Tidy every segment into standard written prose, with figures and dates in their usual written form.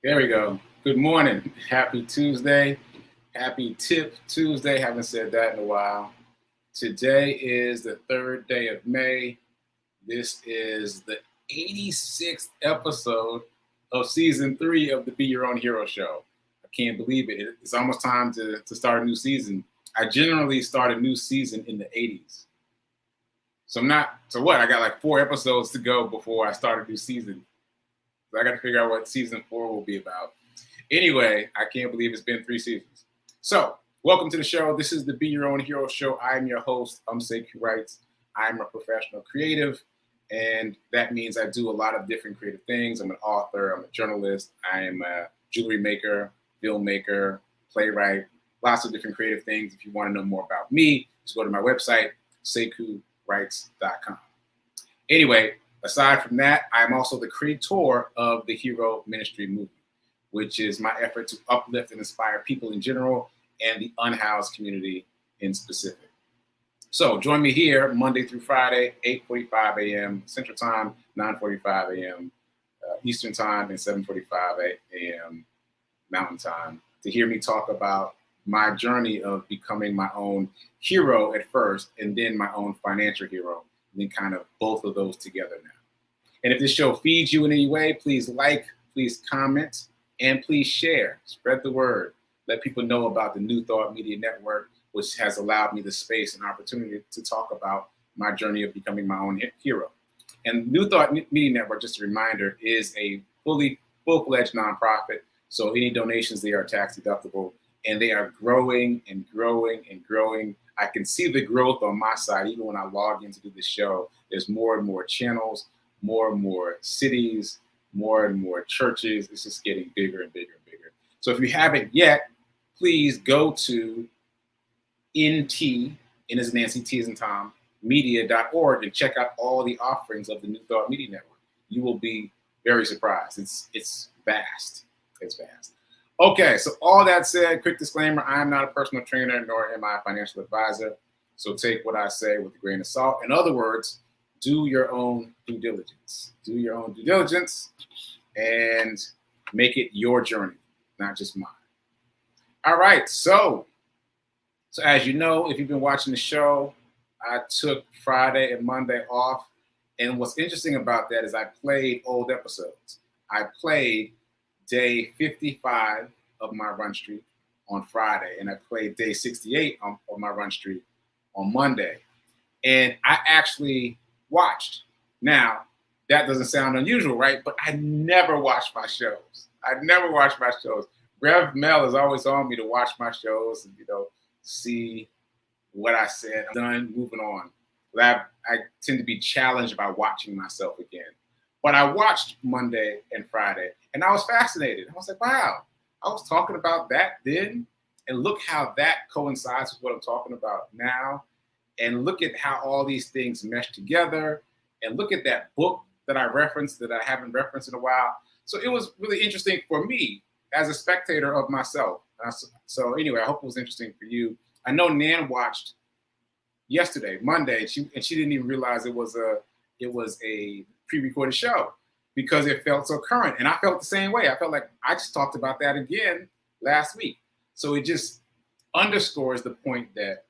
There we go. Good morning. Happy Tuesday. Happy Tip Tuesday. Haven't said that in a while. Today is the 3rd day of May. This is the 86th episode of season 3 of the Be Your Own Hero show. I can't believe it. It's almost time to start a new season. I generally start a new season in the 80s. So I got like 4 episodes to go before I start a new season. I got to figure out what season 4 will be about. Anyway, I can't believe it's been 3 seasons. So, welcome to the show. This is the Be Your Own Hero show. I'm your host, sekouwrites. I'm a professional creative, and that means I do a lot of different creative things. I'm an author, I'm a journalist, I'm a jewelry maker, filmmaker, playwright, lots of different creative things. If you want to know more about me, just go to my website, sekouwrites.com. Anyway, aside from that, I'm also the creator of the Hero Ministry Movement, which is my effort to uplift and inspire people in general and the unhoused community in specific. So join me here Monday through Friday, 8:45 a.m. Central Time, 9:45 a.m. Eastern Time, and 7:45 a.m. Mountain Time to hear me talk about my journey of becoming my own hero at first and then my own financial hero, and then kind of both of those together now. And if this show feeds you in any way, please like, please comment, and please share. Spread the word. Let people know about the New Thought Media Network, which has allowed me the space and opportunity to talk about my journey of becoming my own hero. And New Thought Media Network, just a reminder, is a full-fledged nonprofit. So any donations there are tax deductible, and they are growing and growing and growing. I can see the growth on my side, even when I log in to do this show. There's more and more channels, more and more cities, more and more churches. It's just getting bigger and bigger and bigger. So if you haven't yet, please go to NT, N as in Nancy, T as in Tom, media.org and check out all the offerings of the New Thought Media Network. You will be very surprised. It's vast. It's vast. Okay, so all that said, quick disclaimer, I am not a personal trainer, nor am I a financial advisor. So take what I say with a grain of salt. In other words, do your own due diligence. Do your own due diligence and make it your journey, not just mine. All right, so as you know, if you've been watching the show, I took Friday and Monday off. And what's interesting about that is I played old episodes. I played day 55 of my run streak on Friday, and I played day 68 of my run streak on Monday. And I actually watched. Now, that doesn't sound unusual, right? But I never watch my shows. Rev Mel is always on me to watch my shows and, see what I said. I'm done, moving on. But I tend to be challenged by watching myself again. But I watched Monday and Friday, and I was fascinated. I was like, wow, I was talking about that then, and look how that coincides with what I'm talking about now. And look at how all these things mesh together. And look at that book that I referenced that I haven't referenced in a while. So it was really interesting for me as a spectator of myself. So anyway, I hope it was interesting for you. I know Nan watched yesterday, Monday, and she didn't even realize it was a pre-recorded show because it felt so current. And I felt the same way. I felt like I just talked about that again last week. So it just underscores the point that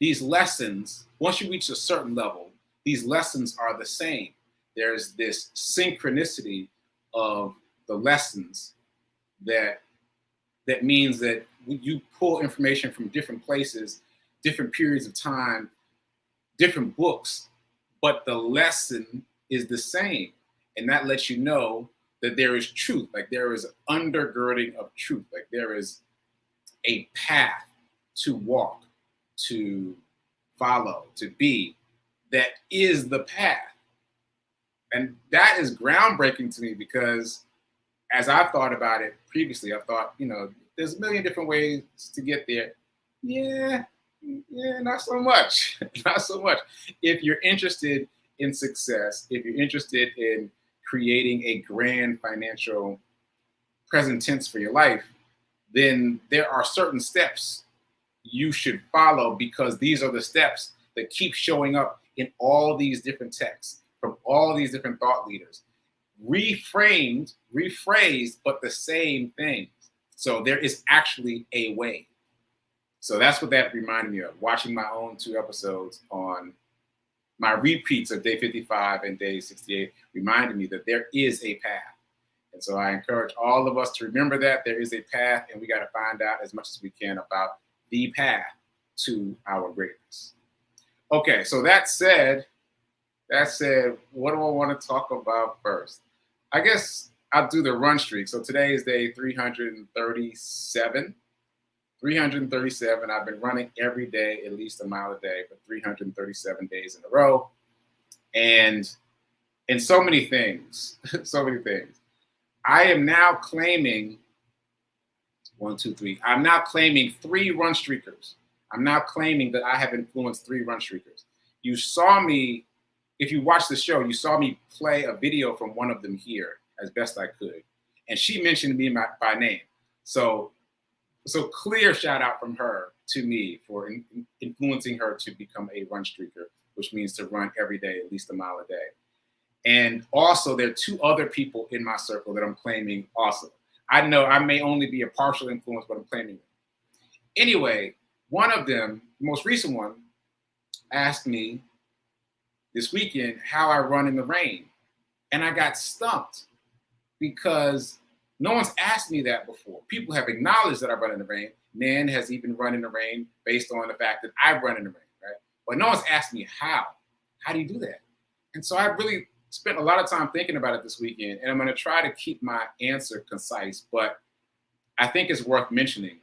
these lessons, once you reach a certain level, these lessons are the same. There's this synchronicity of the lessons that means that you pull information from different places, different periods of time, different books, but the lesson is the same. And that lets you know that there is truth, like there is undergirding of truth, like there is a path to walk, to follow, to be, that is the path. And that is groundbreaking to me because as I've thought about it previously, I thought, there's a million different ways to get there. Yeah, not so much. Not so much. If you're interested in success, if you're interested in creating a grand financial present tense for your life, then there are certain steps you should follow because these are the steps that keep showing up in all these different texts from all these different thought leaders. rephrased, but the same things. So there is actually a way. So that's what that reminded me of. Watching my own 2 episodes on my repeats of day 55 and day 68 reminded me that there is a path. And so I encourage all of us to remember that there is a path, and we got to find out as much as we can about the path to our greatness. Okay, so that said, what do I want to talk about first? I guess I'll do the run streak. So today is day 337. 337. I've been running every day, at least a mile a day for 337 days in a row. And so many things, so many things. I am now claiming I'm now claiming 3 run streakers. I'm now claiming that I have influenced 3 run streakers. You saw me, if you watched the show, you saw me play a video from one of them here as best I could. And she mentioned me by name. So clear shout out from her to me for influencing her to become a run streaker, which means to run every day, at least a mile a day. And also there are 2 other people in my circle that I'm claiming also. I know I may only be a partial influence, but I'm claiming them. Anyway, one of them, the most recent one, asked me this weekend how I run in the rain. And I got stumped because no one's asked me that before. People have acknowledged that I run in the rain. Nan has even run in the rain based on the fact that I run in the rain, right? But no one's asked me how. How do you do that? And so I really spent a lot of time thinking about it this weekend, and I'm going to try to keep my answer concise, but I think it's worth mentioning,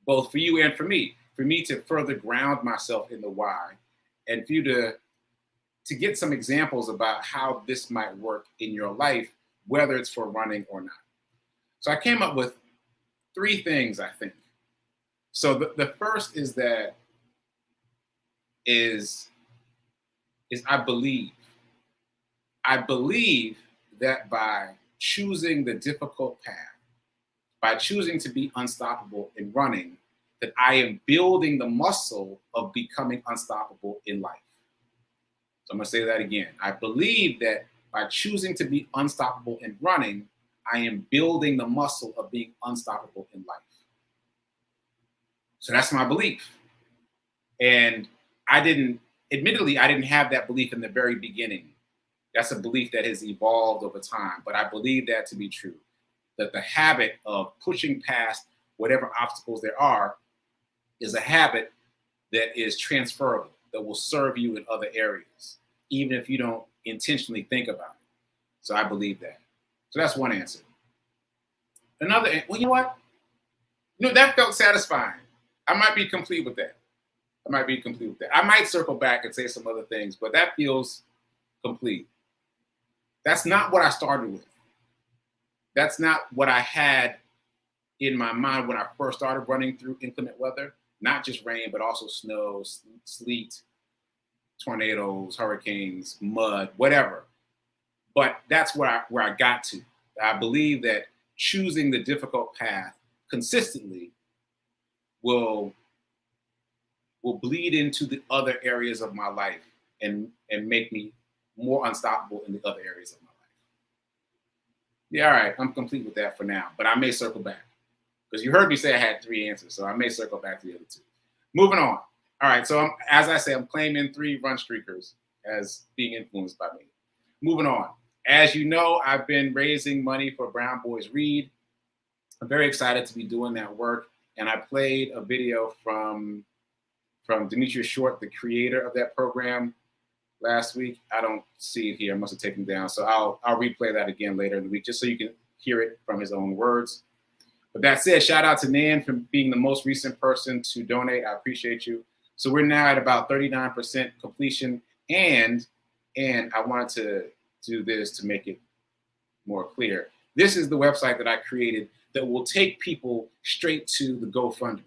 both for you and for me to further ground myself in the why, and for you to get some examples about how this might work in your life, whether it's for running or not. So I came up with 3 things, I think. So the first is I believe that by choosing the difficult path, by choosing to be unstoppable in running, that I am building the muscle of becoming unstoppable in life. So I'm going to say that again. I believe that by choosing to be unstoppable in running, I am building the muscle of being unstoppable in life. So that's my belief. And admittedly, I didn't have that belief in the very beginning. That's a belief that has evolved over time, but I believe that to be true, that the habit of pushing past whatever obstacles there are is a habit that is transferable, that will serve you in other areas, even if you don't intentionally think about it. So I believe that. So that's one answer. Another, well, you know what? That felt satisfying. I might be complete with that. I might circle back and say some other things, but that feels complete. That's not what I started with. That's not what I had in my mind when I first started running through inclement weather, not just rain, but also snow, sleet, tornadoes, hurricanes, mud, whatever. But that's where I got to. I believe that choosing the difficult path consistently will bleed into the other areas of my life and make me more unstoppable in the other areas of my life. Yeah, all right, I'm complete with that for now, but I may circle back because you heard me say I had 3 answers, so I may circle back to the other 2. Moving on. All right, so as I say, I'm claiming 3 run streakers as being influenced by me. Moving on. As you know, I've been raising money for Brown Boys Read. I'm very excited to be doing that work, and I played a video from Demetrius Short, the creator of that program, last week. I don't see it here. I must have taken it down. So I'll replay that again later in the week just so you can hear it from his own words. But that said, shout out to Nan for being the most recent person to donate. I appreciate you. So we're now at about 39% completion. And I wanted to do this to make it more clear. This is the website that I created that will take people straight to the GoFundMe.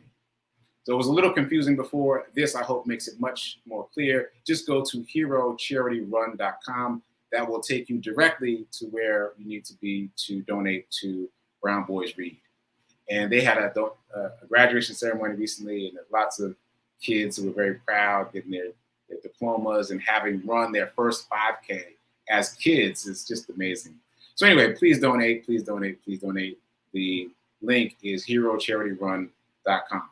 So it was a little confusing before. This, I hope, makes it much more clear. Just go to herocharityrun.com. That will take you directly to where you need to be to donate to Brown Boys Read. And they had a graduation ceremony recently, and lots of kids who were very proud getting their diplomas and having run their first 5K as kids is just amazing. So anyway, please donate, please donate, please donate. The link is herocharityrun.com.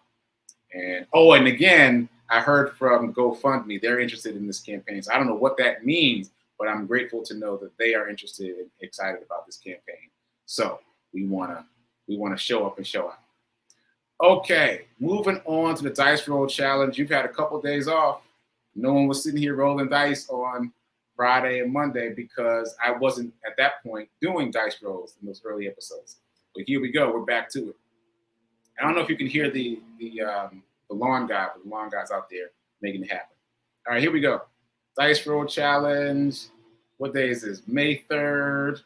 And again, I heard from GoFundMe, they're interested in this campaign. So I don't know what that means, but I'm grateful to know that they are interested and excited about this campaign. So we wanna show up and show out. Okay, moving on to the dice roll challenge. You've had a couple days off. No one was sitting here rolling dice on Friday and Monday because I wasn't at that point doing dice rolls in those early episodes. But here we go. We're back to it. I don't know if you can hear the lawn guy, but the lawn guy's out there making it happen. All right, here we go. Dice roll challenge. What day is this? May 3rd.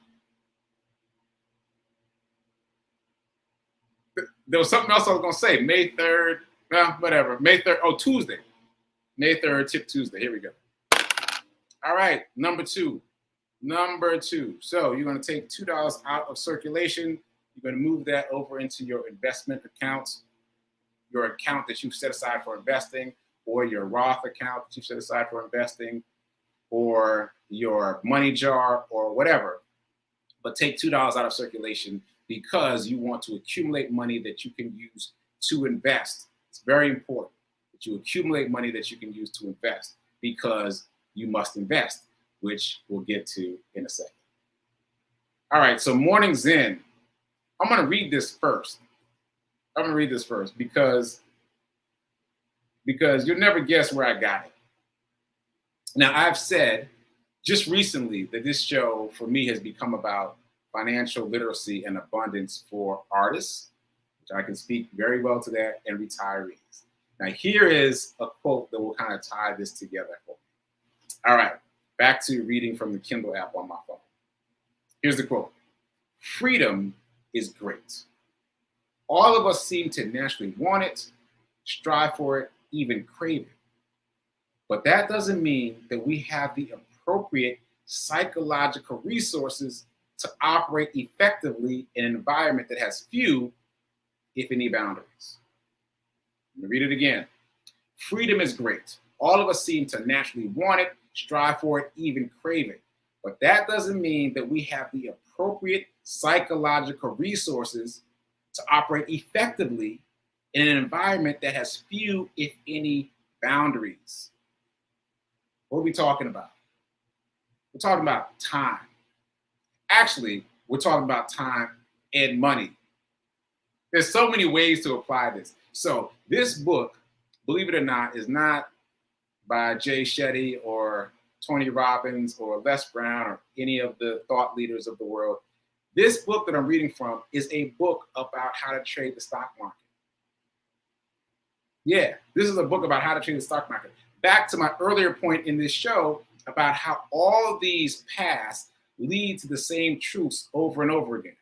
There was something else I was going to say. May 3rd. Well, whatever. May 3rd. Oh, Tuesday. May 3rd, Tip Tuesday. Here we go. All right, number two. So you're going to take $2 out of circulation. You're going to move that over into your investment account, your account that you've set aside for investing, or your Roth account that you've set aside for investing, or your money jar, or whatever. But take $2 out of circulation because you want to accumulate money that you can use to invest. It's very important that you accumulate money that you can use to invest because you must invest, which we'll get to in a second. All right, so Morning Zen. I'm going to read this first. Because you'll never guess where I got it. Now, I've said just recently that this show for me has become about financial literacy and abundance for artists, which I can speak very well to that, and retirees. Now, here is a quote that will kind of tie this together for me. All right, back to reading from the Kindle app on my phone. Here's the quote. Freedom is great. All of us seem to naturally want it, strive for it, even crave it. But that doesn't mean that we have the appropriate psychological resources to operate effectively in an environment that has few, if any, boundaries. Let me read it again. Freedom is great. All of us seem to naturally want it, strive for it, even crave it. But that doesn't mean that we have the appropriate psychological resources to operate effectively in an environment that has few, if any, boundaries. What are we talking about? We're talking about time. Actually, we're talking about time and money. There's so many ways to apply this. So this book, believe it or not, is not by Jay Shetty or Tony Robbins or Les Brown or any of the thought leaders of the world. This book that I'm reading from is a book about how to trade the stock market. Yeah, this is a book about how to trade the stock market. Back to my earlier point in this show about how all of these paths lead to the same truths over and over again.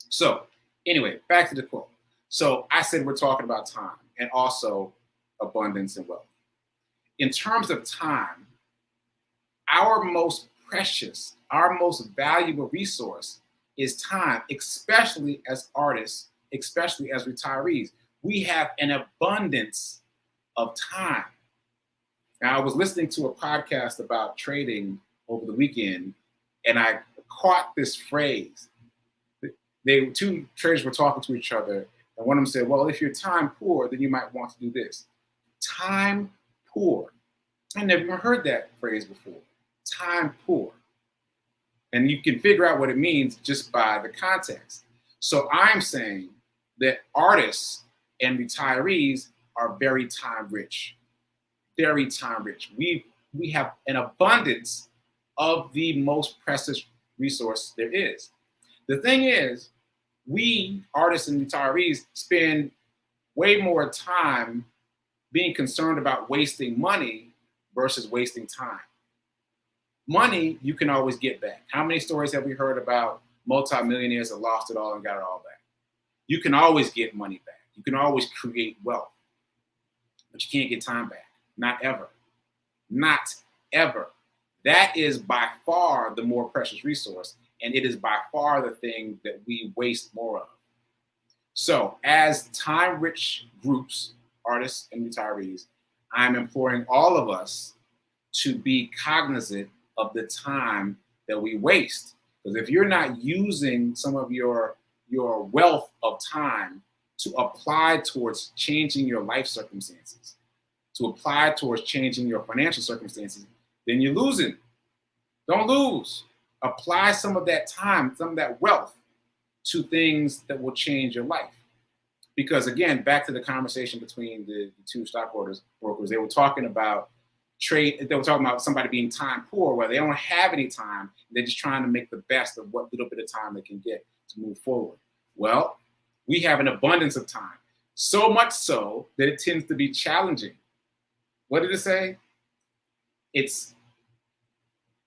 So anyway, back to the quote. So I said we're talking about time and also abundance and wealth. In terms of time, our most precious, our most valuable resource is time, especially as artists, especially as retirees. We have an abundance of time. Now, I was listening to a podcast about trading over the weekend, and I caught this phrase. Two traders were talking to each other, and one of them said, well, if you're time poor, then you might want to do this. Time poor. I never even heard that phrase before. Time poor. And you can figure out what it means just by the context. So I'm saying that artists and retirees are very time rich. Very time rich. We have an abundance of the most precious resource there is. The thing is, we, artists and retirees, spend way more time being concerned about wasting money versus wasting time. Money, you can always get back. How many stories have we heard about multimillionaires that lost it all and got it all back? You can always get money back. You can always create wealth, but you can't get time back. Not ever. Not ever. That is by far the more precious resource, and it is by far the thing that we waste more of. So as time-rich groups, artists and retirees, I'm imploring all of us to be cognizant of the time that we waste. Because if you're not using some of your wealth of time to apply towards changing your life circumstances, to apply towards changing your financial circumstances, then you're losing. Don't lose. Apply some of that time, some of that wealth to things that will change your life. Because again, back to the conversation between the two stockbrokers, they were talking about trade. They were talking about somebody being time poor, where they don't have any time. They're just trying to make the best of what little bit of time they can get to move forward. Well, we have an abundance of time, so much so that it tends to be challenging. What did it say?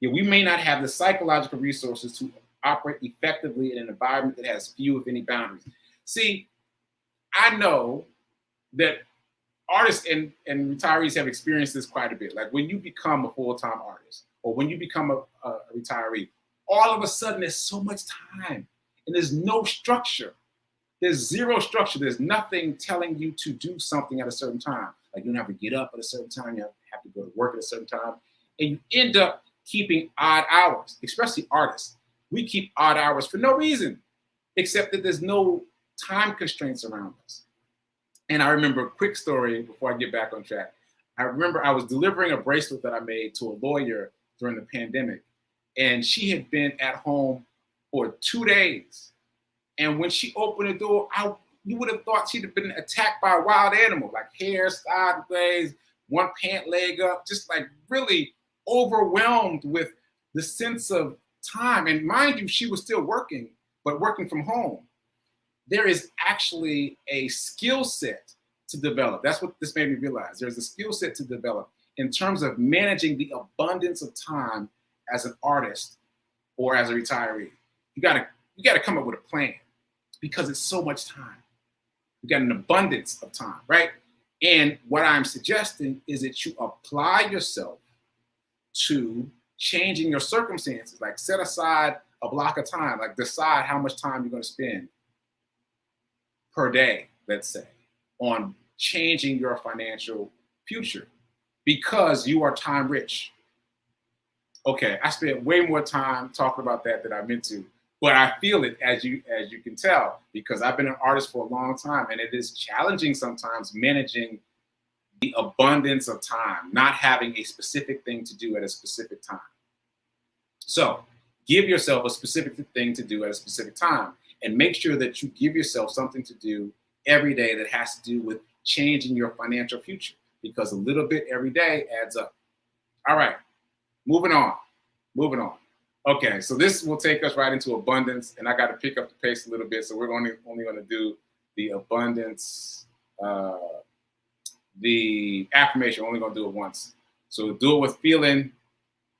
We may not have the psychological resources to operate effectively in an environment that has few, if any, boundaries. See, I know that artists and retirees have experienced this quite a bit. Like when you become a full-time artist or when you become a retiree, all of a sudden there's so much time and there's no structure. There's zero structure. There's nothing telling you to do something at a certain time. Like you don't have to get up at a certain time. You have to go to work at a certain time. And you end up keeping odd hours, especially artists. We keep odd hours for no reason, except that there's no time constraints around us. And I remember a quick story before I get back on track. I remember I was delivering a bracelet that I made to a lawyer during the pandemic, and she had been at home for 2 days. And when she opened the door, you would have thought she'd have been attacked by a wild animal, like hair sideways, one pant leg up, just like really overwhelmed with the sense of time. And mind you, she was still working, but working from home. There is actually a skill set to develop. That's what this made me realize. There's a skill set to develop in terms of managing the abundance of time as an artist or as a retiree. You gotta come up with a plan because it's so much time. You got an abundance of time, right? And what I'm suggesting is that you apply yourself to changing your circumstances. Like set aside a block of time, like decide how much time you're gonna spend per day, let's say, on changing your financial future because you are time rich. Okay, I spent way more time talking about that than I meant to, but I feel it as you can tell, because I've been an artist for a long time, and it is challenging sometimes managing the abundance of time, not having a specific thing to do at a specific time. So give yourself a specific thing to do at a specific time, and make sure that you give yourself something to do every day that has to do with changing your financial future, because a little bit every day adds up. All right, moving on. Okay, so this will take us right into abundance, and I got to pick up the pace a little bit, so we're only going to do the abundance, the affirmation. We're only going to do it once. So do it with feeling.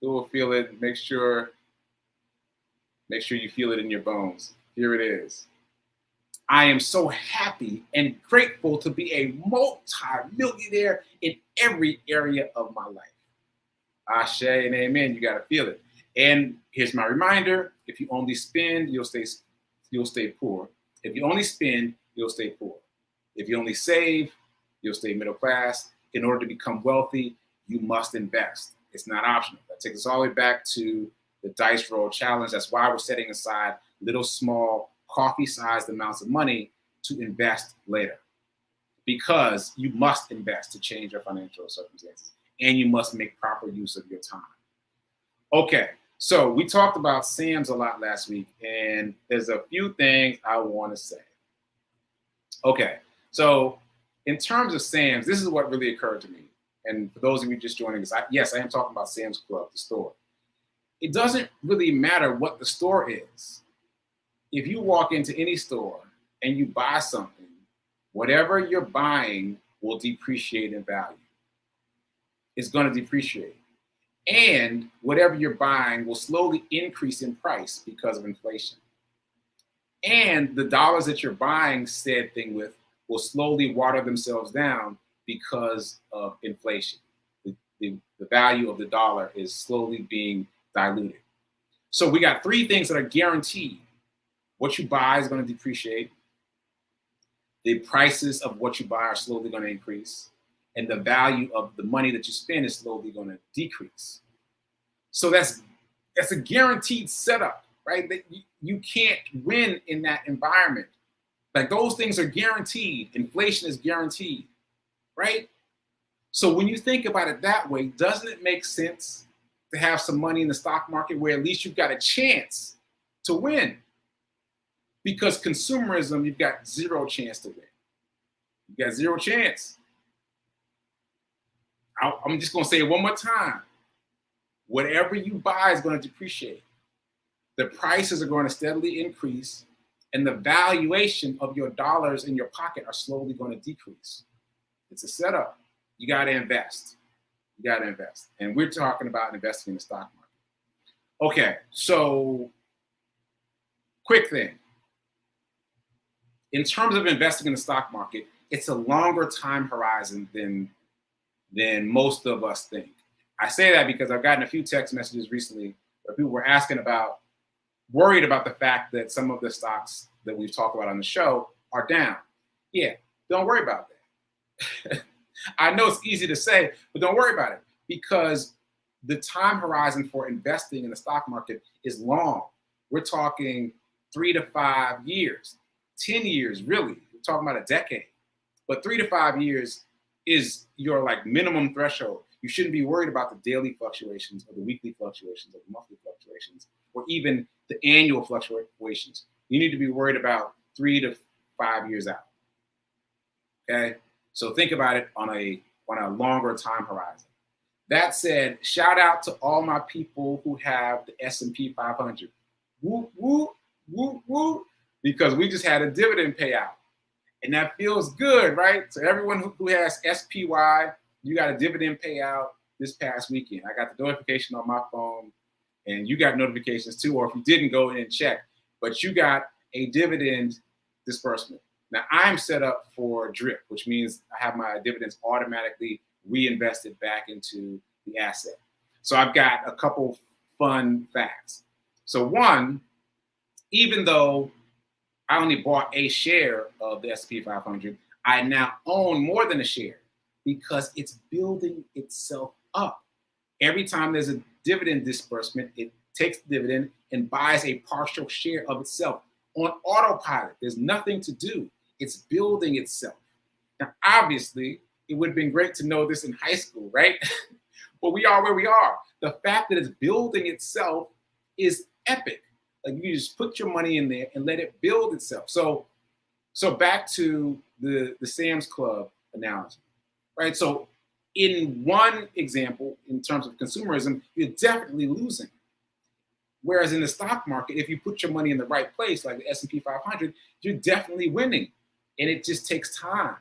Make sure you feel it in your bones. Here it is. I am so happy and grateful to be a multi-millionaire in every area of my life. Ashe and amen. You got to feel it. And here's my reminder: if you only spend, you'll stay poor. If you only spend, you'll stay poor. If you only save, you'll stay middle class. In order to become wealthy, you must invest. It's not optional. That takes us all the way back to the dice roll challenge. That's why we're setting aside little small coffee-sized amounts of money to invest later, because you must invest to change your financial circumstances, and you must make proper use of your time. Okay, so we talked about SAMs a lot last week, and there's a few things I want to say. Okay, so in terms of SAMs, this is what really occurred to me. And for those of you just joining us, yes, I am talking about Sam's Club, the store. It doesn't really matter what the store is. If you walk into any store and you buy something, whatever you're buying will depreciate in value. It's going to depreciate. And whatever you're buying will slowly increase in price because of inflation. And the dollars that you're buying said thing with will slowly water themselves down because of inflation. The value of the dollar is slowly being diluted. So we got three things that are guaranteed. What you buy is going to depreciate. The prices of what you buy are slowly going to increase. And the value of the money that you spend is slowly going to decrease. So that's That's a guaranteed setup, right? That you can't win in that environment. Like those things are guaranteed. Inflation is guaranteed, right? So when you think about it that way, doesn't it make sense to have some money in the stock market where at least you've got a chance to win? Because consumerism, you've got zero chance to win. You've got zero chance. I'm just going to say it one more time. Whatever you buy is going to depreciate. The prices are going to steadily increase, and the valuation of your dollars in your pocket are slowly going to decrease. It's a setup. You got to invest. You got to invest. And we're talking about investing in the stock market. Okay, so quick thing. In terms of investing in the stock market, it's a longer time horizon than most of us think. I say that because I've gotten a few text messages recently where people were worried about the fact that some of the stocks that we've talked about on the show are down. Yeah, don't worry about that. I know it's easy to say, but don't worry about it because the time horizon for investing in the stock market is long. We're talking 3 to 5 years, 10 years, really. We're talking about a decade. But 3 to 5 years is your like minimum threshold. You shouldn't be worried about the daily fluctuations or the weekly fluctuations or the monthly fluctuations or even the annual fluctuations. You need to be worried about 3 to 5 years out. Okay? So think about it on a longer time horizon. That said, shout out to all my people who have the S&P 500. Woo, woo, woo, woo, because we just had a dividend payout. And that feels good, right? So everyone who has SPY, you got a dividend payout this past weekend. I got the notification on my phone, and you got notifications too, or if you didn't, go in and check. But you got a dividend disbursement. Now, I'm set up for DRIP, which means I have my dividends automatically reinvested back into the asset. So I've got a couple fun facts. So one, even though I only bought a share of the S&P 500, I now own more than a share because it's building itself up. Every time there's a dividend disbursement, it takes the dividend and buys a partial share of itself on autopilot. There's nothing to do. It's building itself. Now, obviously, it would have been great to know this in high school, right? But we are where we are. The fact that it's building itself is epic. Like you just put your money in there and let it build itself. So back to the Sam's Club analogy, right? So in one example, in terms of consumerism, you're definitely losing. Whereas in the stock market, if you put your money in the right place, like the S&P 500, you're definitely winning. And it just takes time.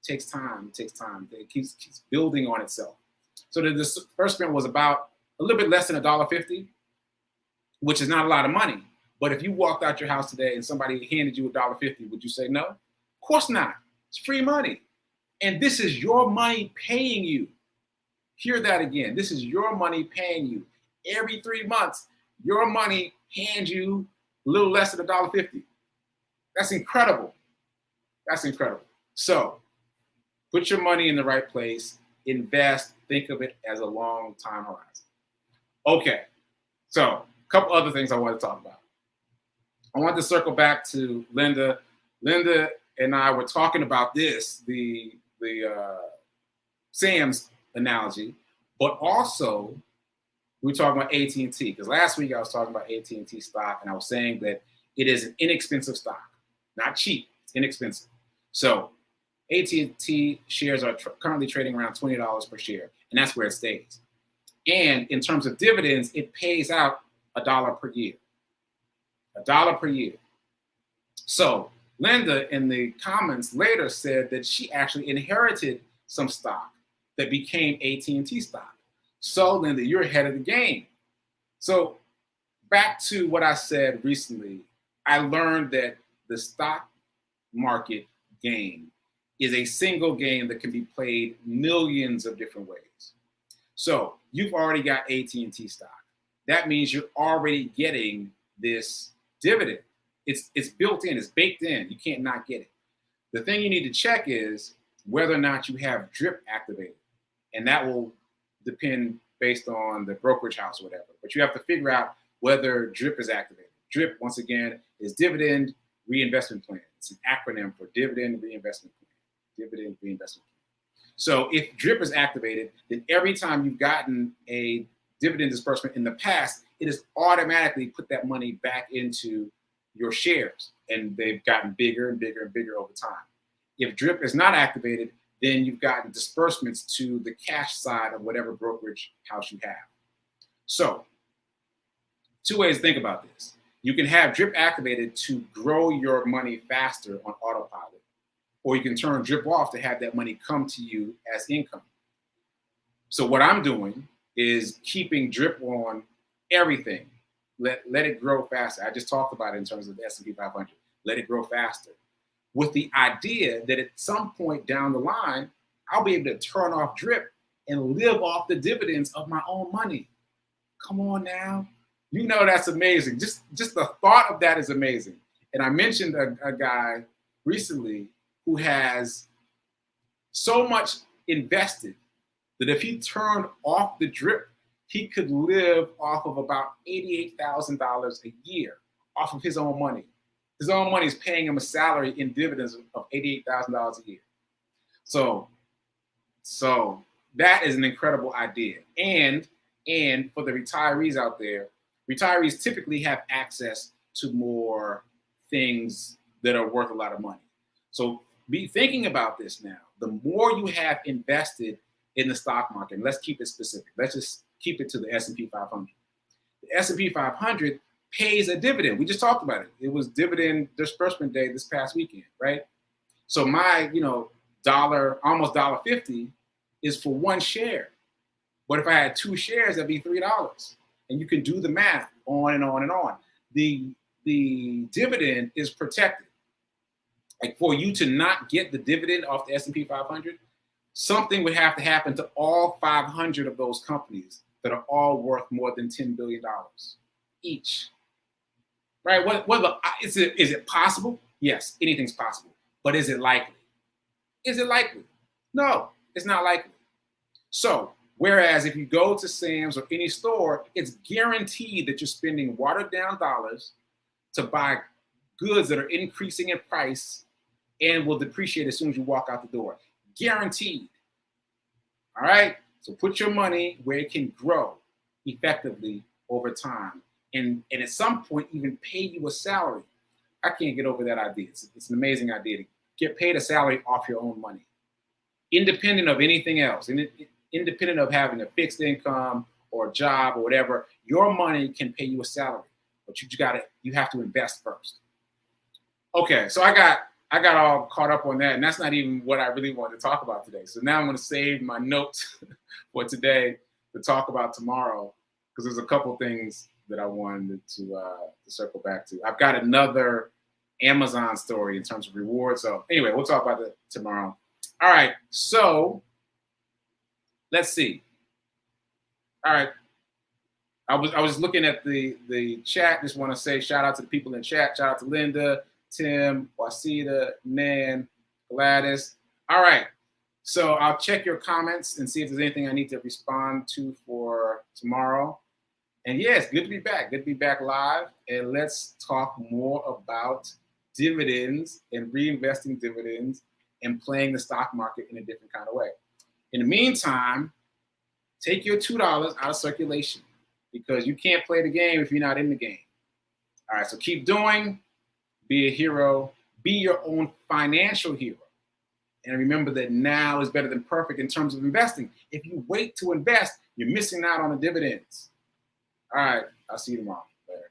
It takes time. It takes time. It keeps building on itself. So the disbursement was about a little bit less than $1.50, which is not a lot of money. But if you walked out your house today and somebody handed you $1.50, would you say no? Of course not. It's free money. And this is your money paying you. Hear that again. This is your money paying you. Every 3 months, your money hands you a little less than $1.50. That's incredible. That's incredible. So put your money in the right place. Invest. Think of it as a long time horizon. Okay. So a couple other things I want to talk about. I want to circle back to Linda. Linda and I were talking about this, the Sam's analogy, but also we were talking about AT&T, because last week I was talking about AT&T stock, and I was saying that it is an inexpensive stock, not cheap, it's inexpensive. So AT&T shares are currently trading around $20 per share, and that's where it stays. And in terms of dividends, it pays out $1 per year. $1 per year. So Linda in the comments later said that she actually inherited some stock that became AT&T stock. So Linda, you're ahead of the game. So back to what I said recently, I learned that the stock market game is a single game that can be played millions of different ways. So you've already got AT&T stock. That means you're already getting this dividend. It's built in, it's baked in. You can't not get it. The thing you need to check is whether or not you have DRIP activated. And that will depend based on the brokerage house or whatever. But you have to figure out whether DRIP is activated. DRIP, once again, is Dividend Reinvestment Plan. It's an acronym for Dividend Reinvestment Plan. Dividend Reinvestment Plan. So if DRIP is activated, then every time you've gotten a dividend disbursement in the past, it has automatically put that money back into your shares, and they've gotten bigger and bigger and bigger over time. If DRIP is not activated, then you've gotten disbursements to the cash side of whatever brokerage house you have. So, two ways to think about this. You can have DRIP activated to grow your money faster on autopilot, or you can turn DRIP off to have that money come to you as income. So what I'm doing is keeping DRIP on everything. Let it grow faster. I just talked about it in terms of the S&P 500. Let it grow faster. With the idea that at some point down the line, I'll be able to turn off DRIP and live off the dividends of my own money. Come on now. You know that's amazing. Just the thought of that is amazing. And I mentioned a guy recently who has so much invested that if he turned off the DRIP, he could live off of about $88,000 a year off of his own money. His own money is paying him a salary in dividends of $88,000 a year. So that is an incredible idea. And for the retirees out there, retirees typically have access to more things that are worth a lot of money. So be thinking about this now. The more you have invested in the stock market, and let's keep it specific. Let's just keep it to the S&P 500. The S&P 500 pays a dividend. We just talked about it. It was dividend disbursement day this past weekend, right? So my, almost $1.50 is for one share. But if I had two shares, that'd be $3. And you can do the math on and on and on. The dividend is protected. Like for you to not get the dividend off the S&P 500, something would have to happen to all 500 of those companies that are all worth more than $10 billion each. Right? Is it possible? Yes, anything's possible. But is it likely? Is it likely? No, it's not likely. So, whereas if you go to Sam's or any store, it's guaranteed that you're spending watered down dollars to buy goods that are increasing in price and will depreciate as soon as you walk out the door. Guaranteed. All right? So put your money where it can grow effectively over time. And at some point, even pay you a salary. I can't get over that idea. It's an amazing idea to get paid a salary off your own money, independent of anything else, independent of having a fixed income or a job or whatever. Your money can pay you a salary, but you have to invest first. Okay, so I got all caught up on that, and that's not even what I really wanted to talk about today. So now I'm going to save my notes for today to talk about tomorrow, because there's a couple things that I wanted to circle back to. I've got another Amazon story in terms of rewards. So anyway, we'll talk about that tomorrow. All right, so let's see. All right, I was looking at the chat. Just want to say shout out to the people in chat. Shout out to Linda, Tim, Wasita, Nan, Gladys. All right, so I'll check your comments and see if there's anything I need to respond to for tomorrow. And yes, good to be back. Good to be back live. And let's talk more about dividends and reinvesting dividends and playing the stock market in a different kind of way. In the meantime, take your $2 out of circulation, because you can't play the game if you're not in the game. All right, so keep doing. Be a hero. Be your own financial hero. And remember that now is better than perfect in terms of investing. If you wait to invest, you're missing out on the dividends. All right, I'll see you tomorrow. Later.